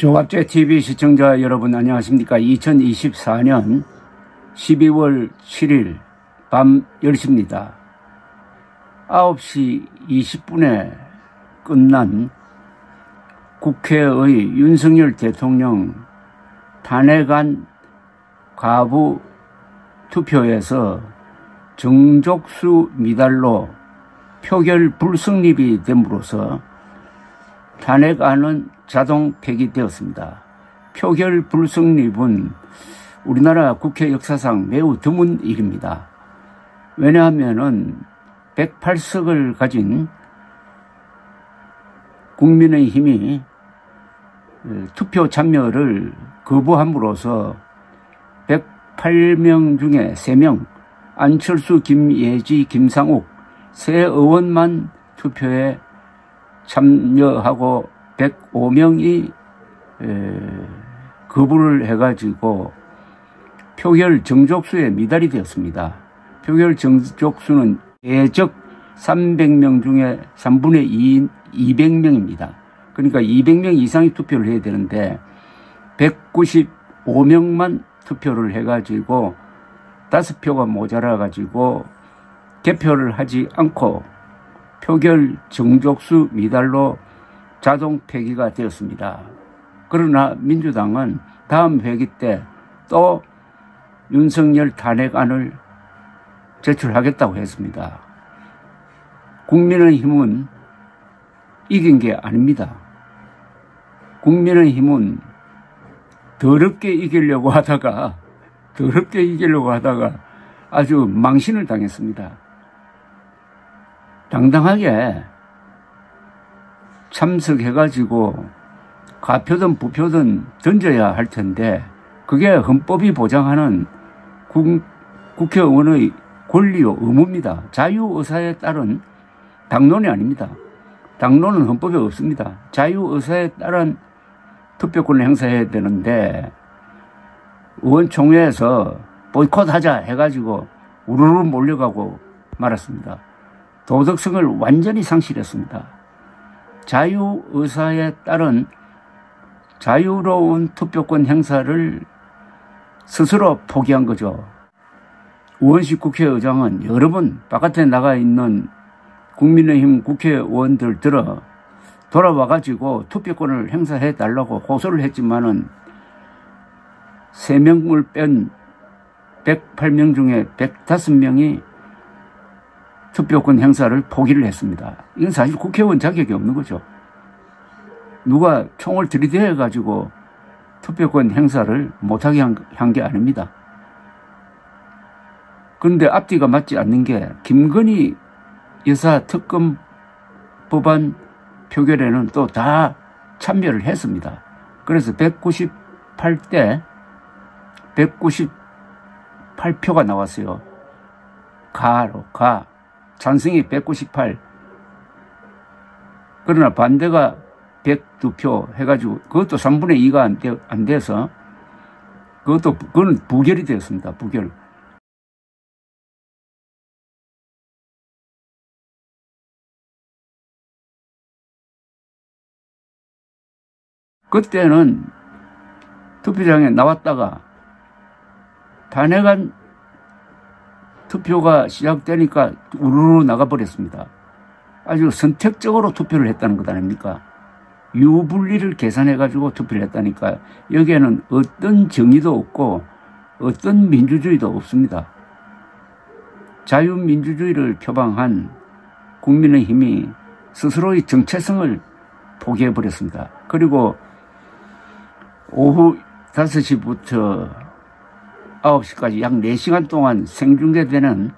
조갑제 TV 시청자 여러분 안녕하십니까. 2024년 12월 7일 밤 10시입니다. 9시 20분에 끝난 국회의 윤석열 대통령 탄핵안 가부 투표에서 정족수 미달로 표결 불성립이 됨으로써 탄핵안은 자동 폐기되었습니다. 표결 불성립은 우리나라 국회 역사상 매우 드문 일입니다. 왜냐하면 108석을 가진 국민의힘이 투표 참여를 거부함으로써 108명 중에 3명, 안철수, 김예지, 김상욱 세 의원만 투표에 참여하고 105명이 거부를 해가지고 표결 정족수에 미달이 되었습니다. 표결 정족수는 예적 300명 중에 3분의 2인 200명입니다. 그러니까 200명 이상이 투표를 해야 되는데 195명만 투표를 해가지고 5표가 모자라가지고 개표를 하지 않고 표결 정족수 미달로 자동 폐기가 되었습니다. 그러나 민주당은 다음 회기 때 또 윤석열 탄핵안을 제출하겠다고 했습니다. 국민의힘은 이긴 게 아닙니다. 국민의힘은 더럽게 이기려고 하다가 아주 망신을 당했습니다. 당당하게 참석해가지고 가표든 부표든 던져야 할 텐데 그게 헌법이 보장하는 국회의원의 권리요 의무입니다. 자유의사에 따른 당론이 아닙니다. 당론은 헌법에 없습니다. 자유의사에 따른 투표권을 행사해야 되는데 의원총회에서 보이콧하자 해가지고 우르르 몰려가고 말았습니다. 도덕성을 완전히 상실했습니다. 자유의사에 따른 자유로운 투표권 행사를 스스로 포기한 거죠. 우원식 국회의장은 여러 번 바깥에 나가 있는 국민의힘 국회의원들 들어 돌아와가지고 투표권을 행사해달라고 호소를 했지만은 3명을 뺀 108명 중에 105명이 투표권 행사를 포기를 했습니다. 이건 사실 국회의원 자격이 없는 거죠. 누가 총을 들이대가지고 투표권 행사를 못하게 한 게 아닙니다. 그런데 앞뒤가 맞지 않는 게 김건희 여사 특검 법안 표결에는 또 다 참여를 했습니다. 그래서 198대 198표가 나왔어요. 가. 찬성이 198. 그러나 반대가 102표 해가지고 그것도 3분의 2가 안 돼서 그건 부결이 되었습니다. 부결. 그때는 투표장에 나왔다가 탄핵안 투표가 시작되니까 우르르 나가버렸습니다. 아주 선택적으로 투표를 했다는 것 아닙니까? 유불리를 계산해가지고 투표를 했다니까. 여기에는 어떤 정의도 없고 어떤 민주주의도 없습니다. 자유민주주의를 표방한 국민의힘이 스스로의 정체성을 포기해버렸습니다. 그리고 오후 5시부터 9시까지 약 4시간 동안 생중계되는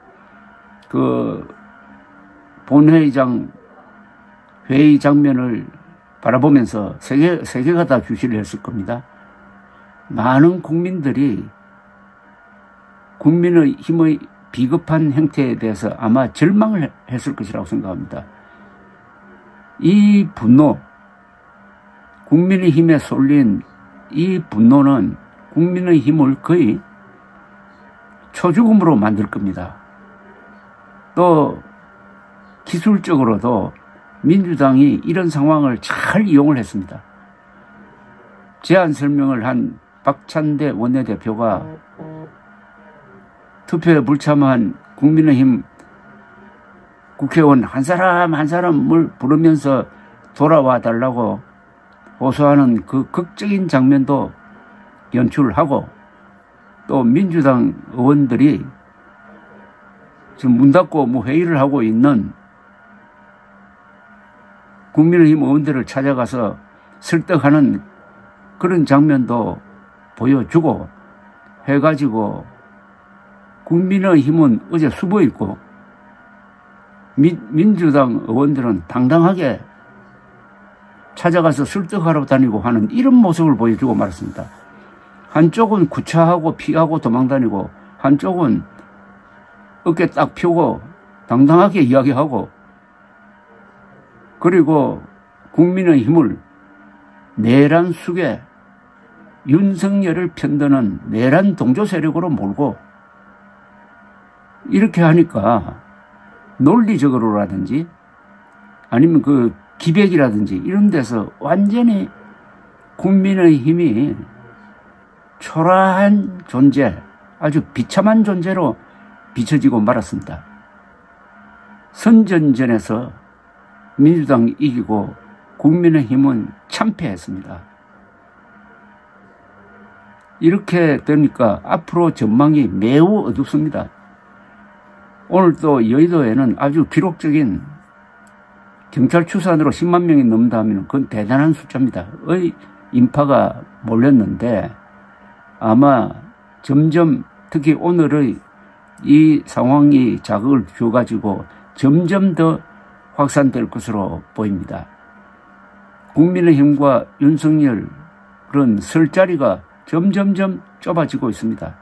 그 본회의장 회의 장면을 바라보면서 세계가 다 주시를 했을 겁니다. 많은 국민들이 국민의힘의 비겁한 행태에 대해서 아마 절망을 했을 것이라고 생각합니다. 이 분노, 국민의힘에 쏠린 이 분노는 국민의힘을 거의 초죽음으로 만들 겁니다. 또 기술적으로도 민주당이 이런 상황을 잘 이용을 했습니다. 제안 설명을 한 박찬대 원내대표가 투표에 불참한 국민의힘 국회의원 한 사람 한 사람을 부르면서 돌아와 달라고 호소하는 그 극적인 장면도 연출하고, 또 민주당 의원들이 지금 문 닫고 회의를 하고 있는 국민의힘 의원들을 찾아가서 설득하는 그런 장면도 보여주고 해가지고, 국민의힘은 어제 수보 있고 민주당 의원들은 당당하게 찾아가서 설득하러 다니고 하는 이런 모습을 보여주고 말았습니다. 한쪽은 구차하고 피하고 도망다니고, 한쪽은 어깨 딱 펴고 당당하게 이야기하고, 그리고 국민의힘을 내란 숙에 윤석열을 편드는 내란 동조 세력으로 몰고, 이렇게 하니까 논리적으로라든지 아니면 그 기백이라든지 이런 데서 완전히 국민의힘이 초라한 존재, 아주 비참한 존재로 비춰지고 말았습니다. 선전전에서 민주당이 이기고 국민의힘은 참패했습니다. 이렇게 되니까 앞으로 전망이 매우 어둡습니다. 오늘 또 여의도에는 아주 기록적인 경찰 추산으로 10만 명이 넘는다 하면 그건 대단한 숫자입니다. 인파가 몰렸는데, 아마 점점 특히 오늘의 이 상황이 자극을 줘가지고 점점 더 확산될 것으로 보입니다. 국민의힘과 윤석열은 설 자리가 점점점 좁아지고 있습니다.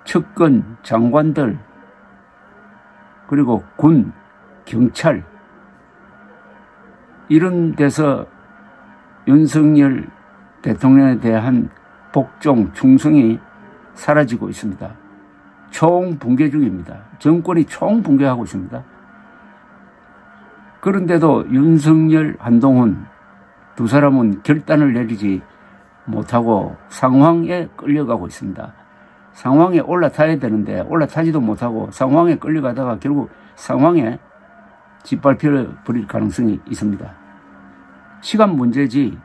측근, 장관들, 그리고 군, 경찰, 이런 데서 윤석열 대통령에 대한 복종, 충성이 사라지고 있습니다. 총붕괴 중입니다. 정권이 총붕괴하고 있습니다. 그런데도 윤석열, 한동훈 두 사람은 결단을 내리지 못하고 상황에 끌려가고 있습니다. 상황에 올라타야 되는데 올라타지도 못하고 상황에 끌려가다가 결국 상황에 짓밟혀 버릴 가능성이 있습니다. 시간 문제지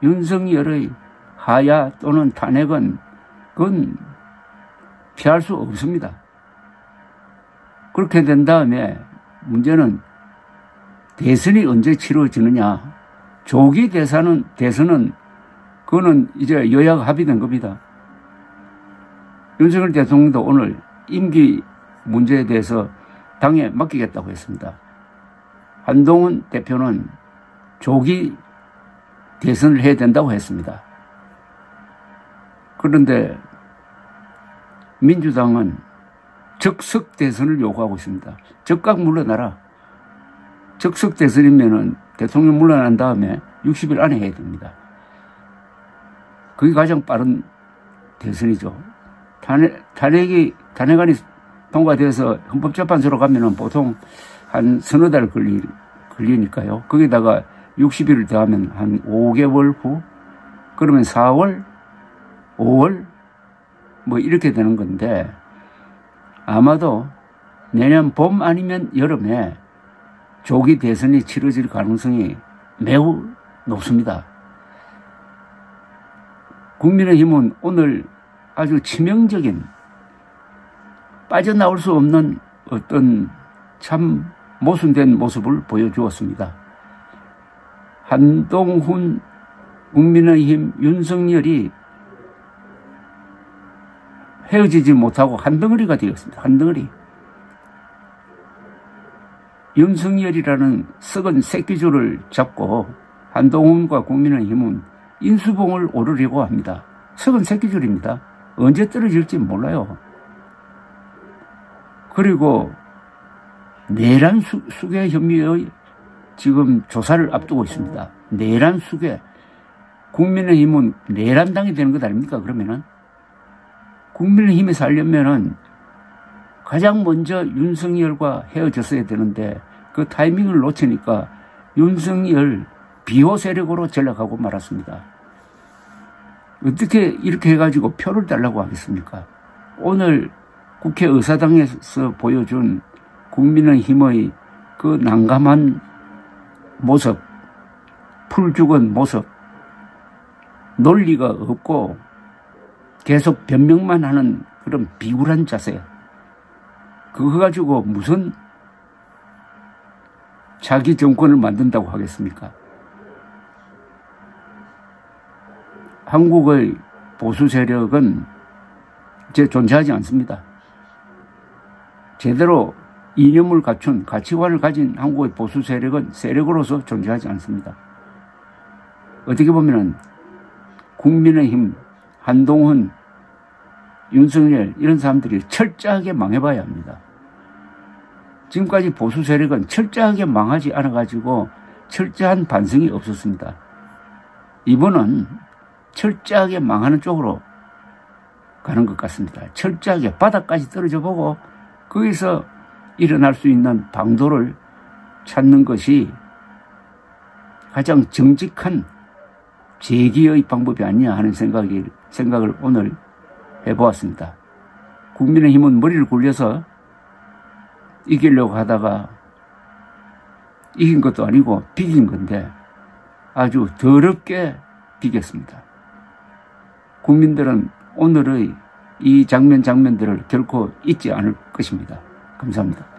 윤석열의 하야 또는 탄핵은 그건 피할 수 없습니다. 그렇게 된 다음에 문제는 대선이 언제 치러지느냐. 조기 대선은 그거는 이제 여야가 합의된 겁니다. 윤석열 대통령도 오늘 임기 문제에 대해서 당에 맡기겠다고 했습니다. 한동훈 대표는 조기 대선을 해야 된다고 했습니다. 그런데 민주당은 즉석 대선을 요구하고 있습니다. 즉각 물러나라. 즉석 대선이면은 대통령 물러난 다음에 60일 안에 해야 됩니다. 그게 가장 빠른 대선이죠. 탄핵안이 통과돼서 헌법재판소로 가면은 보통 한 서너 달 걸리니까요. 거기다가 60일을 더하면 한 5개월 후, 그러면 4월, 5월, 뭐 이렇게 되는 건데, 아마도 내년 봄 아니면 여름에 조기 대선이 치러질 가능성이 매우 높습니다. 국민의힘은 오늘 아주 치명적인, 빠져나올 수 없는 어떤 참 모순된 모습을 보여주었습니다. 한동훈, 국민의힘, 윤석열이 헤어지지 못하고 한 덩어리가 되었습니다. 한 덩어리. 윤석열이라는 썩은 새끼줄을 잡고 한동훈과 국민의힘은 인수봉을 오르려고 합니다. 썩은 새끼줄입니다. 언제 떨어질지 몰라요. 그리고 내란 수괴 혐의의 지금 조사를 앞두고 있습니다. 내란 수괴. 국민의힘은 내란당이 되는 것 아닙니까? 그러면은 국민의힘이 살려면은 가장 먼저 윤석열과 헤어졌어야 되는데 그 타이밍을 놓치니까 윤석열 비호 세력으로 전락하고 말았습니다. 어떻게 이렇게 해가지고 표를 달라고 하겠습니까? 오늘 국회 의사당에서 보여준 국민의힘의 그 난감한 모습, 풀죽은 모습, 논리가 없고 계속 변명만 하는 그런 비굴한 자세, 그거 가지고 무슨 자기 정권을 만든다고 하겠습니까? 한국의 보수 세력은 이제 존재하지 않습니다. 제대로 이념을 갖춘 가치관을 가진 한국의 보수 세력은 세력으로서 존재하지 않습니다. 어떻게 보면은 국민의힘, 한동훈, 윤석열 이런 사람들이 철저하게 망해봐야 합니다. 지금까지 보수 세력은 철저하게 망하지 않아가지고 철저한 반성이 없었습니다. 이번은 철저하게 망하는 쪽으로 가는 것 같습니다. 철저하게 바닥까지 떨어져 보고 거기서 일어날 수 있는 방도를 찾는 것이 가장 정직한 재기의 방법이 아니냐 하는 생각을 오늘 해보았습니다. 국민의힘은 머리를 굴려서 이기려고 하다가 이긴 것도 아니고 비긴 건데 아주 더럽게 비겼습니다. 국민들은 오늘의 이 장면들을 결코 잊지 않을 것입니다. 감사합니다.